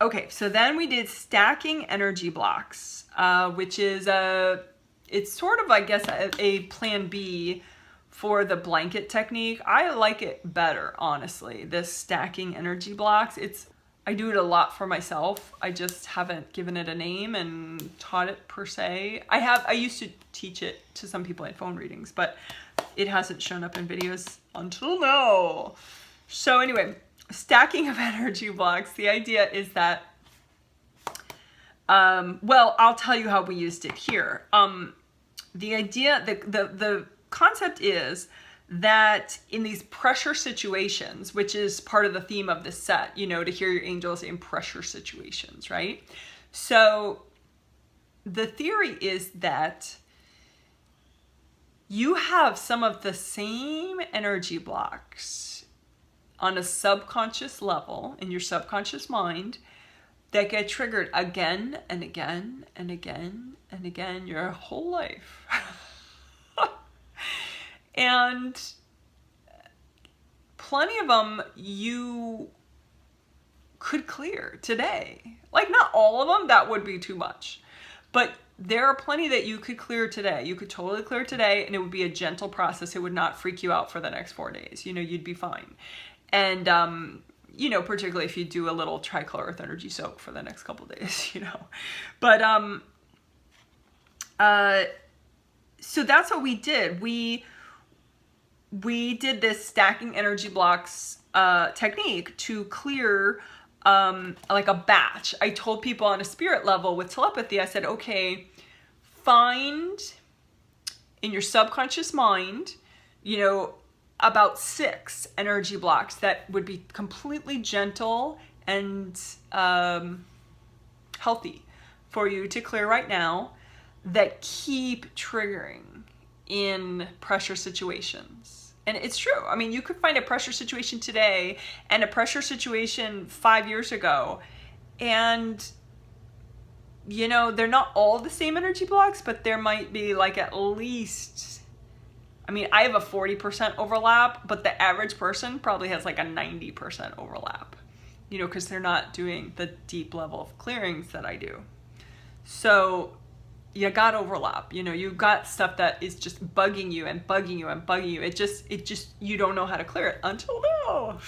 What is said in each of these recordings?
Okay, so then we did stacking energy blocks, which is it's sort of, I guess, a plan B for the blanket technique. I like it better, honestly, this stacking energy blocks. I do it a lot for myself. I just haven't given it a name and taught it per se. I used to teach it to some people in phone readings, but it hasn't shown up in videos until now. So anyway, stacking of energy blocks. The idea is that, well, I'll tell you how we used it here. The idea, the concept is that in these pressure situations, which is part of the theme of this set, you know, to hear your angels in pressure situations, right? So the theory is that you have some of the same energy blocks on a subconscious level in your subconscious mind that get triggered again and again and again and again your whole life. And plenty of them you could clear today. Like, not all of them, that would be too much. But there are plenty that you could clear today. You could totally clear today, and it would be a gentle process. It would not freak you out for the next 4 days. You know, you'd be fine. And, you know, particularly if you do a little Tricolor Earth Energy soak for the next couple days, you know. But, so that's what we did. We did this stacking energy blocks technique to clear like a batch. I told people on a spirit level with telepathy, I said, okay, find in your subconscious mind, you know, about 6 energy blocks that would be completely gentle and healthy for you to clear right now that keep triggering in pressure situations. And it's true. I mean, you could find a pressure situation today and a pressure situation 5 years ago, and you know, they're not all the same energy blocks, but there might be like at least, I mean, I have a 40% overlap, but the average person probably has like a 90% overlap, you know, because they're not doing the deep level of clearings that I do. So you got overlap, you know, you've got stuff that is just bugging you and bugging you and bugging you. It just, you don't know how to clear it until now.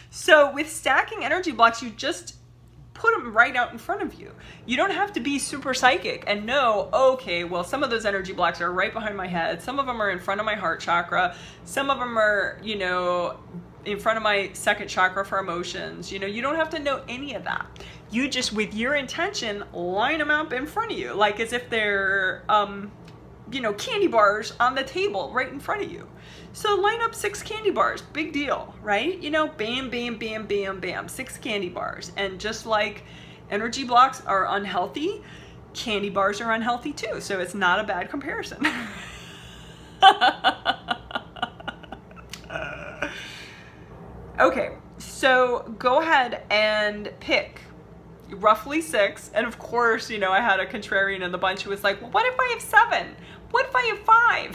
So with stacking energy blocks, you just put them right out in front of you. You don't have to be super psychic and know, okay, well, some of those energy blocks are right behind my head. Some of them are in front of my heart chakra. Some of them are, you know, in front of my second chakra for emotions. You know, you don't have to know any of that. You just, with your intention, line them up in front of you, like as if they're, you know, candy bars on the table right in front of you. So line up 6 candy bars, big deal, right? You know, bam, bam, bam, bam, bam, 6 candy bars. And just like energy blocks are unhealthy, candy bars are unhealthy too. So it's not a bad comparison. Okay, so go ahead and pick roughly 6. And of course, you know, I had a contrarian in the bunch who was like, well, what if I have 7? What if I have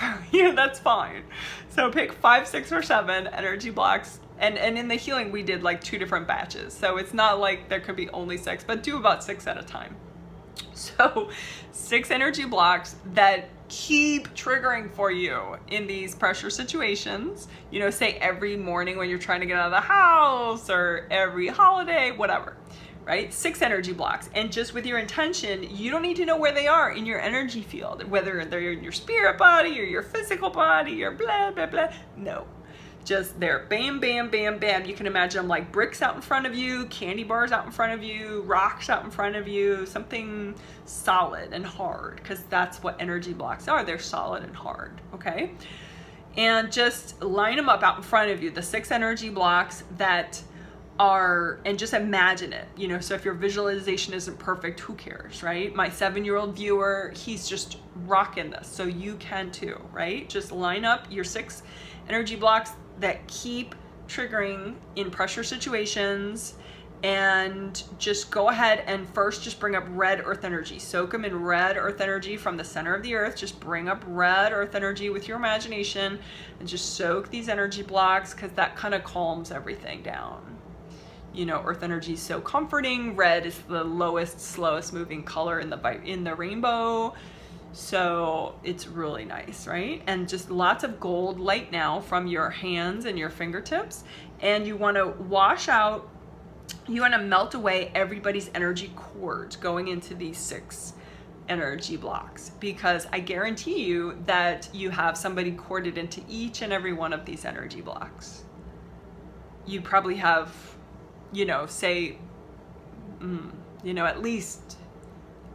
5? You know, that's fine. So pick 5, 6, or 7 energy blocks. And in the healing, we did like 2 different batches. So it's not like there could be only 6, but do about 6 at a time. So 6 energy blocks that keep triggering for you in these pressure situations. You know, say every morning when you're trying to get out of the house, or every holiday, whatever. Right? 6 energy blocks. And just with your intention, you don't need to know where they are in your energy field, whether they're in your spirit body or your physical body or blah, blah, blah. No. Just they're bam, bam, bam, bam. You can imagine them like bricks out in front of you, candy bars out in front of you, rocks out in front of you, something solid and hard, because that's what energy blocks are. They're solid and hard, okay? And just line them up out in front of you, the 6 energy blocks that are, and just imagine it, you know. So if your visualization isn't perfect, who cares, right? My 7-year-old viewer, he's just rocking this, so you can too, right? Just line up your 6 energy blocks that keep triggering in pressure situations, and just go ahead and first just bring up red earth energy. Soak them in red earth energy from the center of the earth. Just bring up red earth energy with your imagination and just soak these energy blocks, because that kind of calms everything down. You know, earth energy is so comforting. Red is the lowest, slowest moving color in the rainbow. So it's really nice, right? And just lots of gold light now from your hands and your fingertips. And you want to wash out, you want to melt away everybody's energy cords going into these 6 energy blocks, because I guarantee you that you have somebody corded into each and every one of these energy blocks. You probably have, you know, say, you know, at least,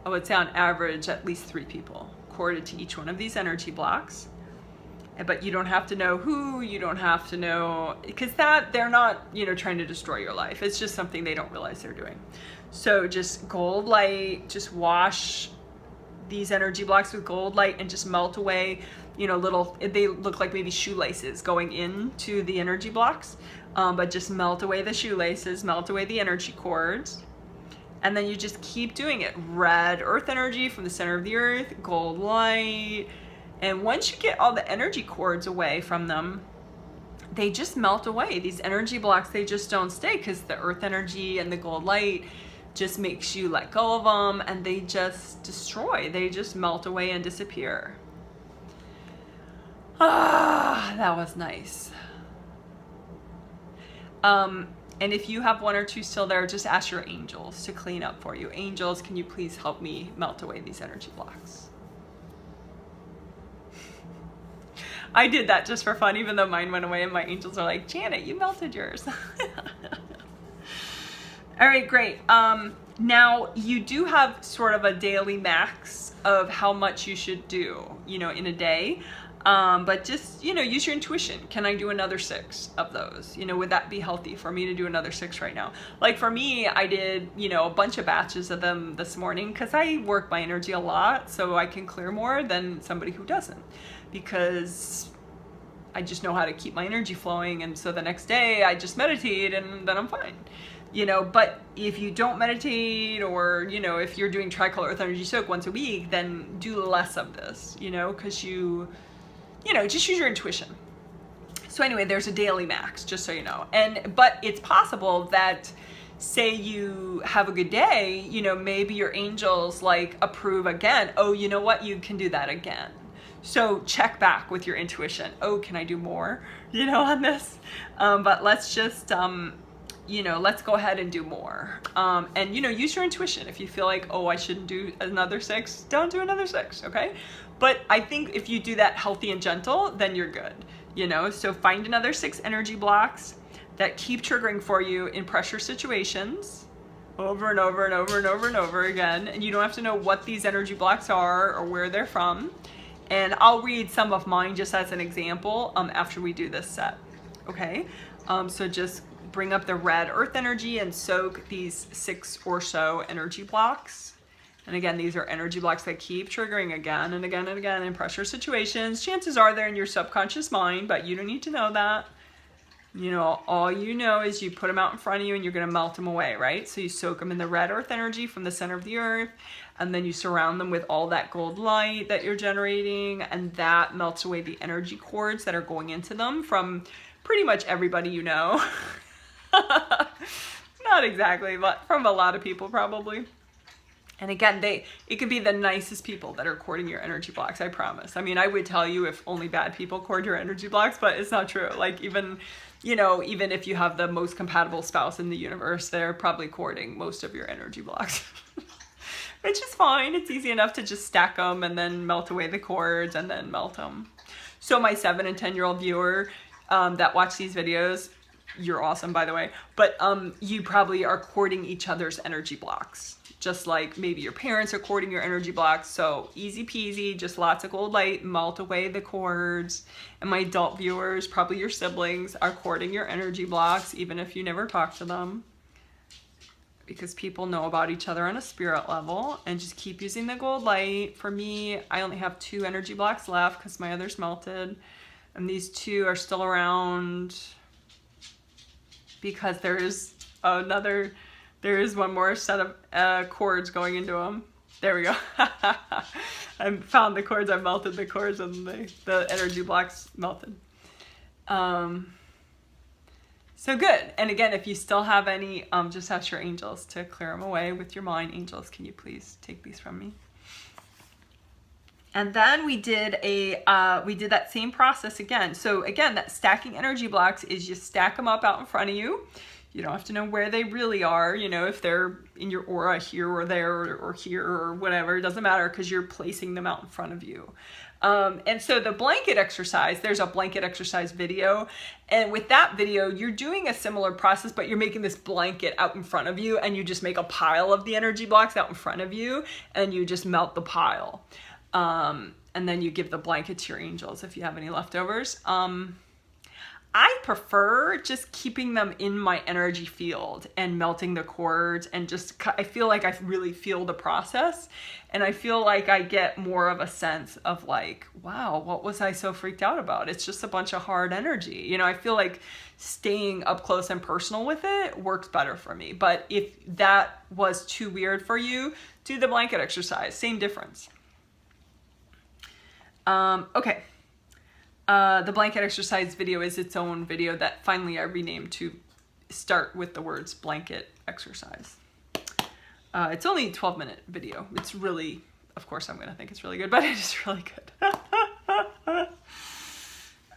I would say on average, at least 3 people corded to each one of these energy blocks. But you don't have to know who, you don't have to know, because that they're not, you know, trying to destroy your life. It's just something they don't realize they're doing. So just gold light, just wash these energy blocks with gold light and just melt away, you know, little, they look like maybe shoelaces going into the energy blocks. But just melt away the shoelaces, melt away the energy cords. And then you just keep doing it. Red earth energy from the center of the earth, gold light. And once you get all the energy cords away from them, they just melt away. These energy blocks, they just don't stay, because the earth energy and the gold light just makes you let go of them, and they just destroy. They just melt away and disappear. Ah, that was nice. And if you have 1 or 2 still there, just ask your angels to clean up for you. Angels, can you please help me melt away these energy blocks? I did that just for fun, even though mine went away, and my angels are like, Janet, you melted yours. All right, great. Now you do have sort of a daily max of how much you should do, you know, in a day. But just, you know, use your intuition. Can I do another 6 of those? You know, would that be healthy for me to do another 6 right now? Like for me, I did, you know, a bunch of batches of them this morning, because I work my energy a lot, so I can clear more than somebody who doesn't, because I just know how to keep my energy flowing. And so the next day I just meditate and then I'm fine. You know, but if you don't meditate, or, you know, if you're doing Tricolor Earth Energy Soak once a week, then do less of this, you know, because you know, just use your intuition. So anyway, there's a daily max, just so you know. But it's possible that, say you have a good day, you know, maybe your angels like approve again. Oh, you know what? You can do that again. So check back with your intuition. Oh, can I do more, you know, on this? But let's just, you know, let's go ahead and do more. And, you know, use your intuition. If you feel like, oh, I shouldn't do another 6, don't do another 6, okay? But I think if you do that healthy and gentle, then you're good, you know? So find another 6 energy blocks that keep triggering for you in pressure situations over and over and over and over and over again. And you don't have to know what these energy blocks are or where they're from. And I'll read some of mine just as an example after we do this set, okay? So just bring up the red earth energy and soak these 6 or so energy blocks. And again, these are energy blocks that keep triggering again and again and again in pressure situations. Chances are they're in your subconscious mind, but you don't need to know that. You know, all you know is you put them out in front of you and you're going to melt them away, right? So you soak them in the red earth energy from the center of the earth, and then you surround them with all that gold light that you're generating, and that melts away the energy cords that are going into them from pretty much everybody you know. Not exactly, but from a lot of people probably. And again, it could be the nicest people that are cording your energy blocks, I promise. I mean, I would tell you if only bad people cord your energy blocks, but it's not true. Like even, you know, even if you have the most compatible spouse in the universe, they're probably cording most of your energy blocks. Which is fine. It's easy enough to just stack them and then melt away the cords and then melt them. So my 7 and 10-year-old viewer that watch these videos, you're awesome, by the way, but you probably are cording each other's energy blocks. Just like maybe your parents are cording your energy blocks. So easy peasy, just lots of gold light, melt away the cords. And my adult viewers, probably your siblings, are cording your energy blocks, even if you never talk to them. Because people know about each other on a spirit level. And just keep using the gold light. For me, I only have 2 energy blocks left because my others melted. And these 2 are still around because there is one more set of cords going into them. There we go. I found the cords, I melted the cords, and the energy blocks melted. So good. And again, if you still have any, just ask your angels to clear them away with your mind. Angels, can you please take these from me? And then we did that same process again. So again, that stacking energy blocks is you stack them up out in front of you. You don't have to know where they really are, you know, if they're in your aura here or there or here or whatever, it doesn't matter because you're placing them out in front of you. And so the blanket exercise, there's a blanket exercise video. And with that video, you're doing a similar process, but you're making this blanket out in front of you and you just make a pile of the energy blocks out in front of you and you just melt the pile. And then you give the blanket to your angels if you have any leftovers. I prefer just keeping them in my energy field and melting the cords and just, I feel like I really feel the process and I feel like I get more of a sense of like, wow, what was I so freaked out about? It's just a bunch of hard energy. You know, I feel like staying up close and personal with it works better for me. But if that was too weird for you, do the blanket exercise, same difference. Okay. The blanket exercise video is its own video that finally I renamed to start with the words blanket exercise. It's only a 12-minute video. It's really, of course I'm going to think it's really good, but it is really good.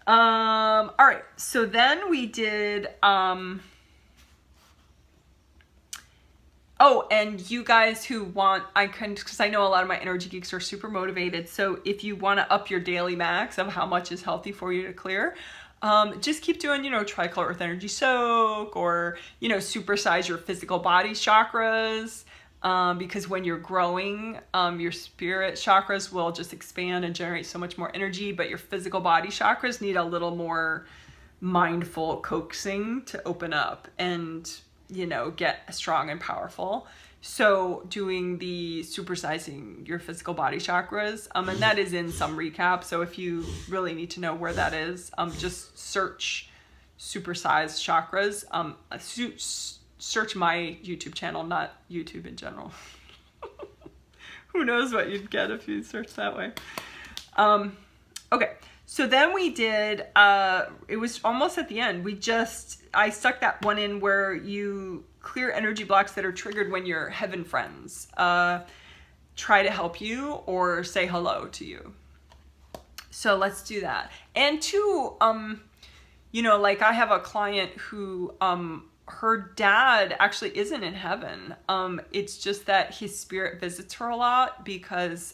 All right. So then we did, oh, and you guys who want, because I know a lot of my energy geeks are super motivated. So if you want to up your daily max of how much is healthy for you to clear, just keep doing, you know, Tricolor with energy soak or, you know, supersize your physical body chakras. Because when you're growing, your spirit chakras will just expand and generate so much more energy, but your physical body chakras need a little more mindful coaxing to open up and, you know, get strong and powerful. So doing the supersizing your physical body chakras, and that is in some recap. So if you really need to know where that is, just search supersized chakras. Search my YouTube channel, not YouTube in general. Who knows what you'd get if you search that way. Okay. So then we did, it was almost at the end. I stuck that one in where you clear energy blocks that are triggered when your heaven friends try to help you or say hello to you. So let's do that. And two, you know, like I have a client who, her dad actually isn't in heaven. It's just that his spirit visits her a lot because,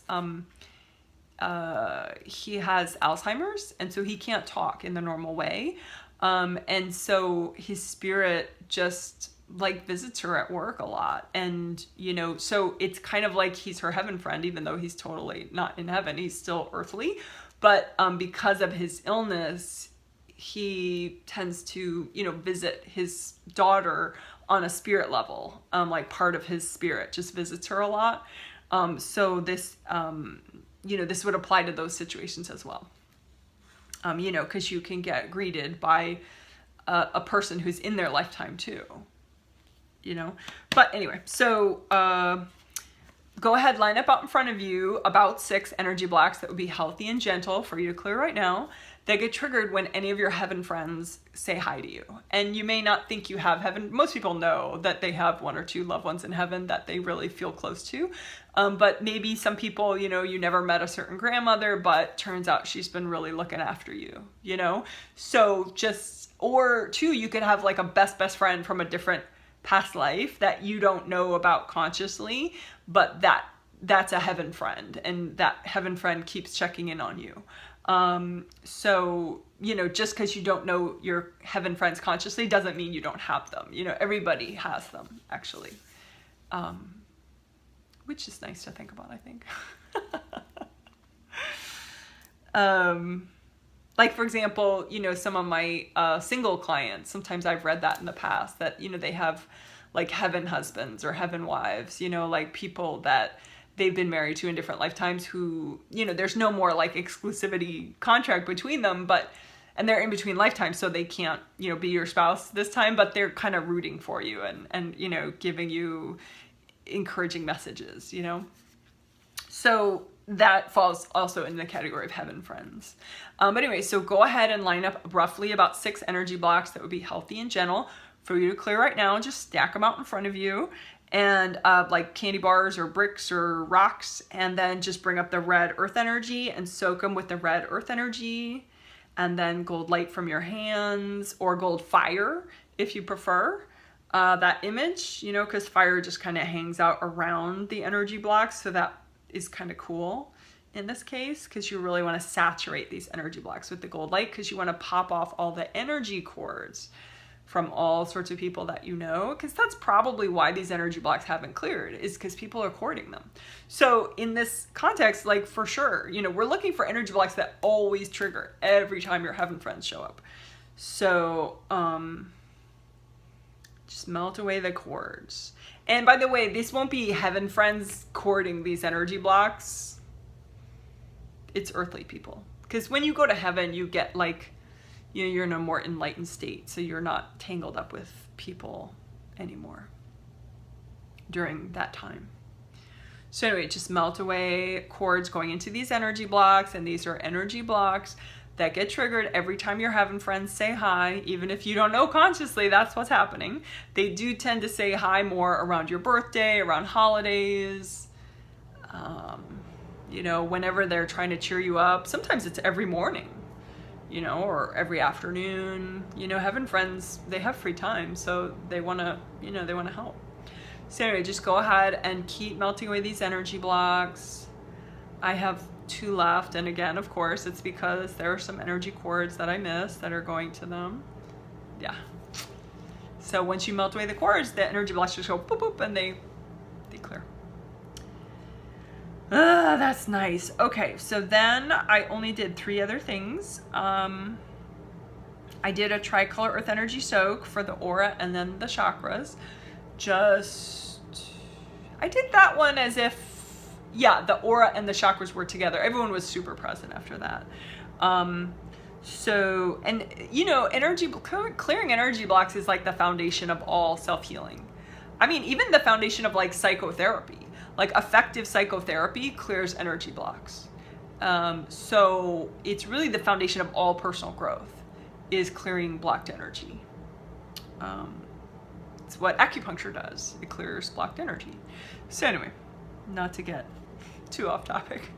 he has Alzheimer's and so he can't talk in the normal way. And so his spirit just like visits her at work a lot. And, you know, so it's kind of like he's her heaven friend, even though he's totally not in heaven, he's still earthly. But, because of his illness, he tends to, you know, visit his daughter on a spirit level, like part of his spirit just visits her a lot. So this, you know, this would apply to those situations as well. You know, because you can get greeted by a person who's in their lifetime too, you know. But anyway, so go ahead, line up out in front of you about 6 energy blocks that would be healthy and gentle for you to clear right now. They get triggered when any of your heaven friends say hi to you. And you may not think you have heaven. Most people know that they have 1 or 2 loved ones in heaven that they really feel close to. But maybe some people, you know, you never met a certain grandmother, but turns out she's been really looking after you, you know? So just, or 2, you could have like a best friend from a different past life that you don't know about consciously, but that's a heaven friend, and that heaven friend keeps checking in on you. So, you know, just because you don't know your heaven friends consciously doesn't mean you don't have them. You know, everybody has them, actually. Which is nice to think about, I think. Like, for example, you know, some of my single clients, sometimes I've read that in the past, that, you know, they have like heaven husbands or heaven wives, you know, like people that they've been married to in different lifetimes who, you know, there's no more like exclusivity contract between them, but, and they're in between lifetimes, so they can't, you know, be your spouse this time, but they're kind of rooting for you and, you know, giving you encouraging messages, you know? So that falls also in the category of heaven friends. But anyway, so go ahead and line up roughly about 6 energy blocks that would be healthy and gentle for you to clear right now. Just stack them out in front of you, and like candy bars or bricks or rocks, and then just bring up the red earth energy and soak them with the red earth energy, and then gold light from your hands, or gold fire if you prefer that image, you know, because fire just kind of hangs out around the energy blocks, so that is kind of cool in this case, because you really want to saturate these energy blocks with the gold light, because you want to pop off all the energy cords from all sorts of people that you know, because that's probably why these energy blocks haven't cleared, is because people are courting them. So in this context, like for sure, you know, we're looking for energy blocks that always trigger every time your heaven friends show up. So just melt away the cords. And by the way, this won't be heaven friends courting these energy blocks. It's earthly people. Because when you go to heaven, you get like, you know, you're in a more enlightened state. So you're not tangled up with people anymore during that time. So anyway, just melt away cords going into these energy blocks. And these are energy blocks that get triggered every time your heaven friends say hi, even if you don't know consciously that's what's happening. They do tend to say hi more around your birthday, around holidays, you know, whenever they're trying to cheer you up. Sometimes it's every morning, you know, or every afternoon. You know, heaven friends, they have free time, so they want to, you know, they want to help. So anyway, just go ahead and keep melting away these energy blocks. I have 2 left, and again, of course, it's because there are some energy cords that I missed that are going to them. Yeah. So once you melt away the cords, the energy blocks just go boop boop, and they clear. That's nice. Okay, so then I only did 3 other things. I did a tricolor earth energy soak for the aura and then the chakras. I did that one as if, yeah, the aura and the chakras were together. Everyone was super present after that. So, and you know, clearing energy blocks is like the foundation of all self-healing. I mean, even the foundation of like psychotherapy, like effective psychotherapy clears energy blocks. So it's really the foundation of all personal growth is clearing blocked energy. It's what acupuncture does. It clears blocked energy. So anyway, not to get too off topic.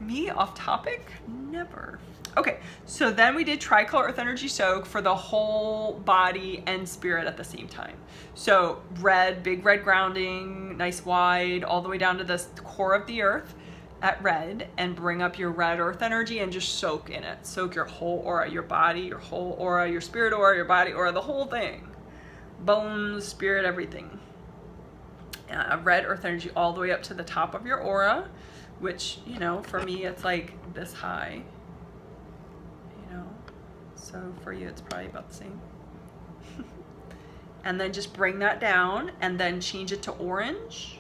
Me off topic? Never. Okay, so then we did tricolor earth energy soak for the whole body and spirit at the same time. So red, big red grounding, nice wide, all the way down to the core of the earth at red, and bring up your red earth energy and just soak in it. Soak your whole aura, your body, your whole aura, your spirit aura, your body aura, the whole thing. Bones, spirit, everything. Red earth energy all the way up to the top of your aura, which, you know, for me it's like this high, you know, so for you it's probably about the same. And then just bring that down and then change it to orange,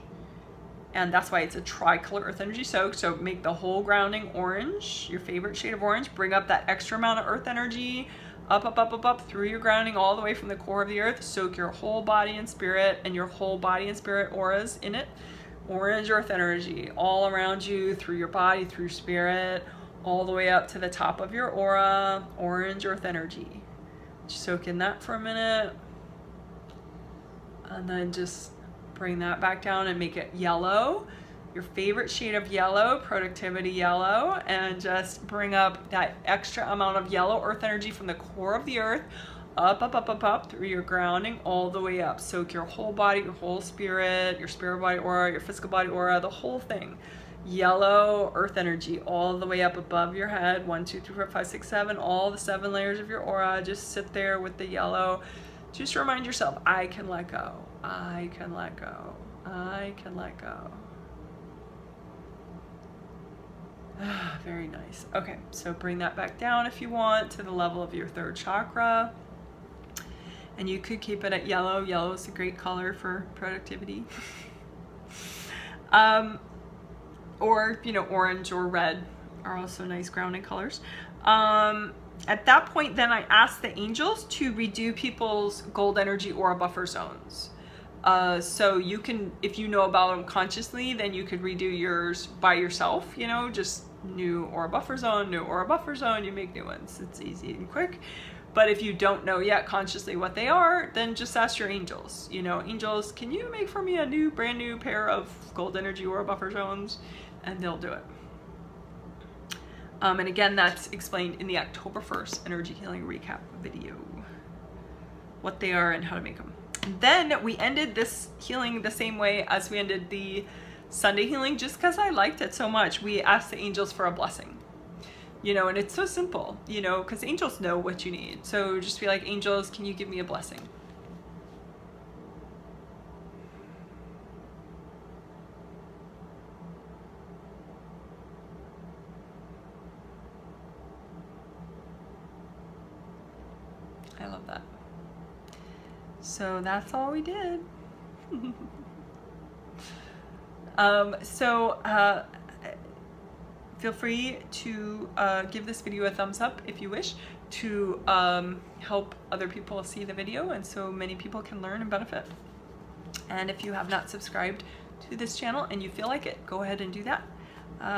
and that's why it's a tricolor earth energy soak. So make the whole grounding orange, your favorite shade of orange. Bring up that extra amount of earth energy up, up, up, up, up through your grounding all the way from the core of the earth. Soak your whole body and spirit and your whole body and spirit auras in it. Orange earth energy all around you, through your body, through your spirit, all the way up to the top of your aura. Orange earth energy. Just soak in that for a minute. And then just bring that back down and make it yellow. Your favorite shade of yellow, productivity yellow, and just bring up that extra amount of yellow earth energy from the core of the earth, up, up, up, up, up, through your grounding, all the way up. Soak your whole body, your whole spirit, your spirit body aura, your physical body aura, the whole thing. Yellow earth energy all the way up above your head. 1, 2, 3, 4, 5, 6, 7, all the 7 layers of your aura. Just sit there with the yellow. Just remind yourself, I can let go. I can let go. I can let go. Very nice. Okay, so bring that back down if you want to the level of your 3rd chakra. And you could keep it at yellow. Yellow is a great color for productivity. Or, you know, orange or red are also nice grounding colors. At that point, then I asked the angels to redo people's gold energy aura buffer zones. So you can, if you know about them consciously, then you could redo yours by yourself, you know, just new aura buffer zone, new aura buffer zone, you make new ones. It's easy and quick. But if you don't know yet consciously what they are, then just ask your angels. You know, angels, can you make for me a brand new pair of gold energy aura buffer zones? And they'll do it. And again, that's explained in the October 1st energy healing recap video, what they are and how to make them. And then we ended this healing the same way as we ended the Sunday healing, just because I liked it so much. We asked the angels for a blessing, you know, and it's so simple, you know, because angels know what you need. So just be like, angels, can you give me a blessing? I love that. So that's all we did. Feel free to give this video a thumbs up if you wish, to help other people see the video and so many people can learn and benefit. And if you have not subscribed to this channel and you feel like it, go ahead and do that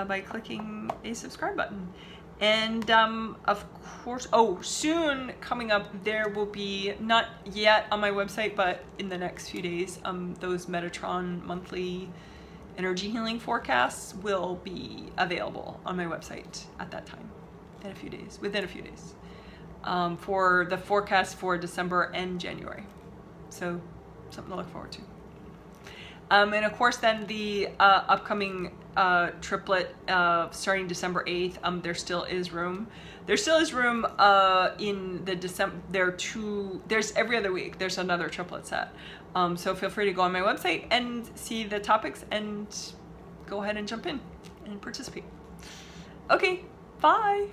by clicking a subscribe button. And of course, oh, soon coming up, there will be, not yet on my website, but in the next few days, those Metatron monthly energy healing forecasts will be available on my website at that time, in a few days, within a few days, for the forecast for December and January. So something to look forward to. And of course, then the upcoming triplet starting December 8th, there still is room. There still is room in the December. There's every other week. There's another triplet set. So feel free to go on my website and see the topics and go ahead and jump in and participate. Okay, bye.